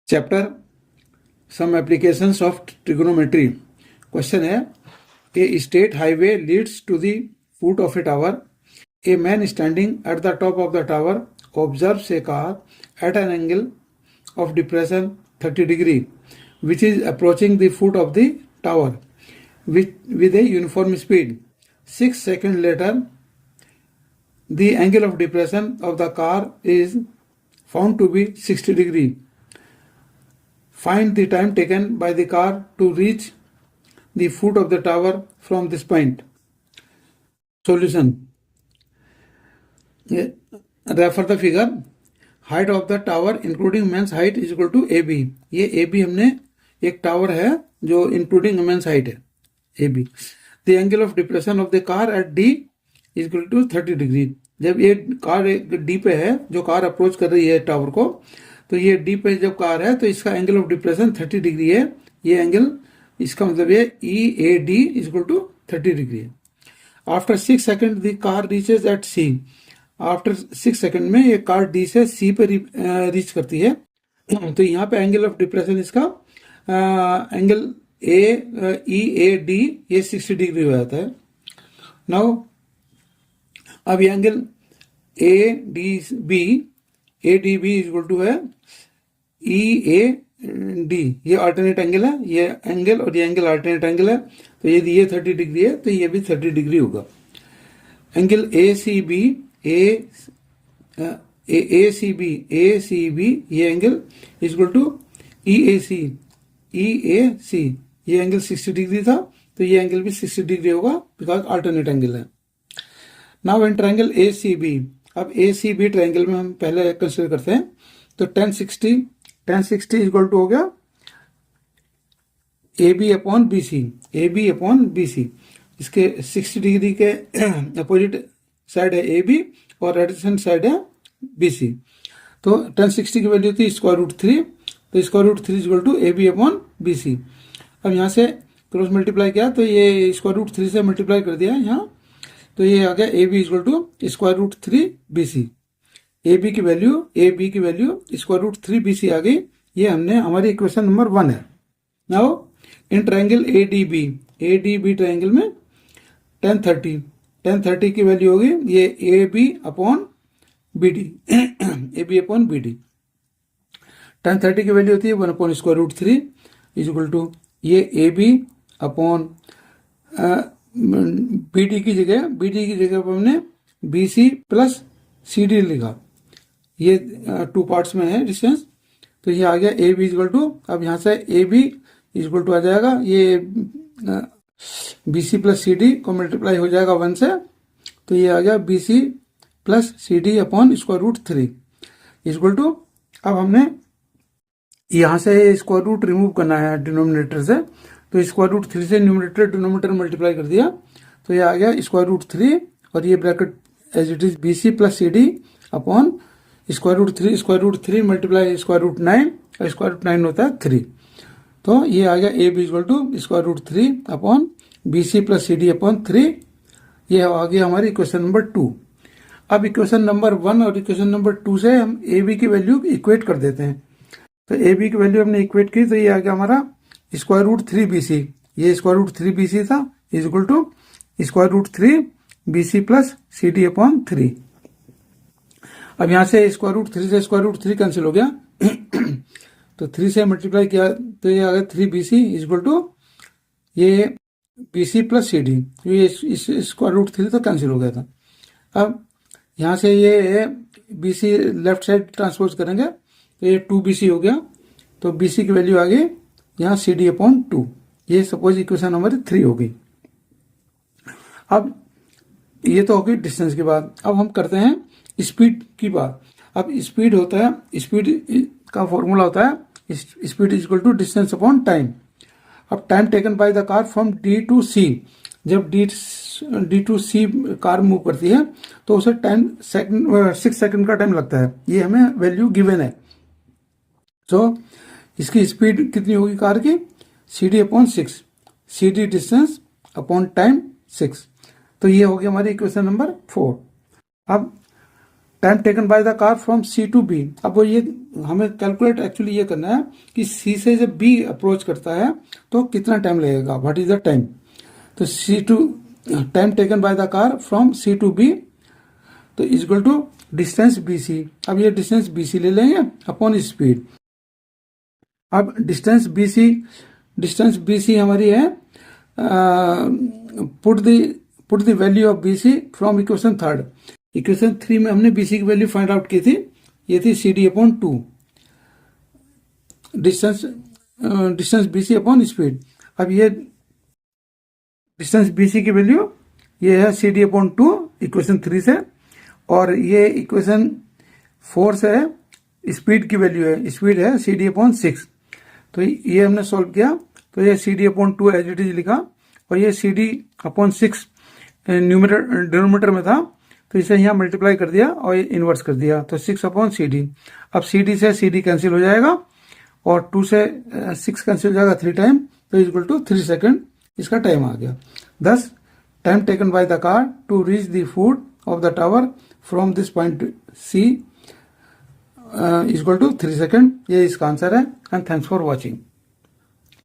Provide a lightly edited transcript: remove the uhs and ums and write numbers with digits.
Chapter some applications of trigonometry. Question है, a state highway leads to the foot of a tower. A man standing at the top of the tower observes a car at an angle of depression 30 degree which is approaching the foot of the tower with a uniform speed. 6 seconds later the angle of depression of the car is found to be 60 degree. Find the time taken by the car to reach the foot of the tower from this point. Solution. Refer the figure. Height of the tower including men's height is equal to A B. ये A B हमने एक tower है जो including men's height है A B. The angle of depression of the car at D is equal to 30 degree. जब ये car D पे है, जो कार अप्रोच कर रही है टावर को, तो ये डी पे जब कार है तो इसका एंगल ऑफ डिप्रेशन 30 डिग्री है। ये एंगल, इसका मतलब ये E A D is equal to 30 degree है। After 6 second the car reaches at C. After 6 second में ये कार डी से सी पे रीच करती है। तो यहाँ पे एंगल ऑफ डिप्रेशन इसका एंगल ई ए डी ये 60 डिग्री हो जाता है। नाउ अब ये angle A D B equal to है ई ए डी। ये अल्टरनेट एंगल है, ये एंगल और ये एंगल अल्टरनेट एंगल है। तो यदि ये 30 डिग्री है तो ये भी 30 डिग्री होगा। Angle A C B C B ये angle is equal to E A C. ये एंगल 60 डिग्री था तो ये एंगल भी 60 डिग्री होगा बिकॉज अल्टरनेट एंगल है। Now in triangle A C B. अब ए सी बी ट्रायंगल में हम पहले कंसिडर करते हैं तो 1060 इक्वल टू हो गया A B upon B C. इसके 60 डिग्री के अपोजिट साइड है ए बी और एडजेसेंट साइड है बी सी। तो 1060 की वैल्यू थी स्क्वायर रूट 3, तो square root 3 equal to A B upon B C. अब यहाँ से क्रॉस मल्टीप्लाई किया तो ये स्क्वायर रूट 3 से मल्टीप्लाई कर दिया यहाँ, तो ये आ गया A B equal to square root 3 B C. A B की value square root 3 B C आ गई। ये हमने हमारी इक्वेशन नंबर 1 है। Now in triangle A D B triangle में 1030 की वैल्यू होगी ये A B upon B D. 1030 की वैल्यू होती है 1 upon square root 3 is equal to ये A B upon B D की जगह पर हमने B C plus C D लिखा। ये 2 पार्ट्स में है डिस्टेंस, तो ये आ गया ए बी इक्वल टू, अब यहाँ से ए बी इक्वल टू आ जाएगा ये B C plus C D को मल्टीप्लाई हो जाएगा 1 से, तो ये आ गया B C plus C D upon square root 3 equal to. अब हमने यहाँ से स्क्वायर रूट रिमूव करना है डिनोमिनेटर से, तो स्क्वायर रूट 3 से डिनोमिनेटर मल्टीप्लाई कर दिया, तो ये आ गया स्क्वायर रूट 3 और ये bracket as it is B C plus C D upon square root 3 multiply square root 9 और स्क्वायर रूट 9 होता है 3। तो ये आ गया A B equal to square root 3 upon B C plus C D upon 3। ये आ गया हमारी इक्वेशन नंबर 2। अब इक्वेशन नंबर 1 और इक्वेशन नंबर 2 से हम ए बी की वैल्यू इक्वेट कर देते हैं। तो ए बी की वैल्यू हमने इक्वेट की तो ये आ गया हमारा स्क्वायर रूट 3 बी सी। ये स्क्वायर रूट 3 बी सी था is equal to square root 3 B C plus C D upon 3। अब यहाँ से स्क्वायर रूट 3 से स्क्वायर रूट 3 कैंसिल हो गया तो 3 से मल्टीप्लाई किया तो ये आ गया 3 B C is equal to ये B C plus C D. ये स्क्वायर रूट 3 तो कैंसिल हो गया था। अब यहाँ से ये B C left side transpose करेंगे तो ये 2 बी सी हो गया, तो बी सी की वैल्यू आ गई यहाँ सी डी अपॉन 2। ये सपोज इक्वेशन नंबर 3 हो गई। अब ये तो हो गई डिस्टेंस की बात। अब हम करते हैं स्पीड की बात। अब स्पीड होता है, स्पीड का फॉर्मूला होता है speed is equal to distance upon time. अब time taken by the car from D to C. जब D to C car move करती है तो उसे टाइम 6 सेकंड का टाइम लगता है। ये हमें वैल्यू गिवन है। तो इसकी स्पीड कितनी होगी कार की, C D upon 6, C D distance upon time 6। तो ये हो गया हमारी इक्वेशन नंबर 4। अब time taken by the car from C to B. अब वो ये हमें कैलकुलेट एक्चुअली ये करना है कि सी से जब बी अप्रोच करता है तो कितना टाइम लगेगा, व्हाट इज द टाइम। तो C two time taken by the car from C to B तो is equal to distance B C. अब ये डिस्टेंस बी सी ले लेंगे अपॉन स्पीड। अब डिस्टेंस बी सी हमारी है put the value of B C from equation third. Equation 3 में हमने बी सी की वैल्यू फाइंड आउट की थी, ये थी C D upon 2, distance B C upon speed. अब ये डिस्टेंस बी सी की वैल्यू ये है सी डी अपॉन 2 इक्वेशन 3 से, और ये इक्वेशन 4 से है स्पीड की वैल्यू है, स्पीड है सी डी अपॉन 6। तो ये हमने सॉल्व किया, तो ये C D upon 2 as it is लिखा, और ये सी डी अपॉन 6 डिनोमिनेटर में था, तो इसे यहाँ मल्टीप्लाई कर दिया और इन्वर्स कर दिया, तो 6 अपॉन सी डी। अब सी डी से सी डी कैंसिल हो जाएगा और 2 से 6 कैंसिल हो जाएगा 3 टाइम, तो इक्वल टू 3 सेकेंड इसका टाइम आ गया। Thus time taken by the car to reach the foot of the tower from this point C equal to 3 second. ये इसका आंसर है, एंड थैंक्स फॉर वॉचिंग।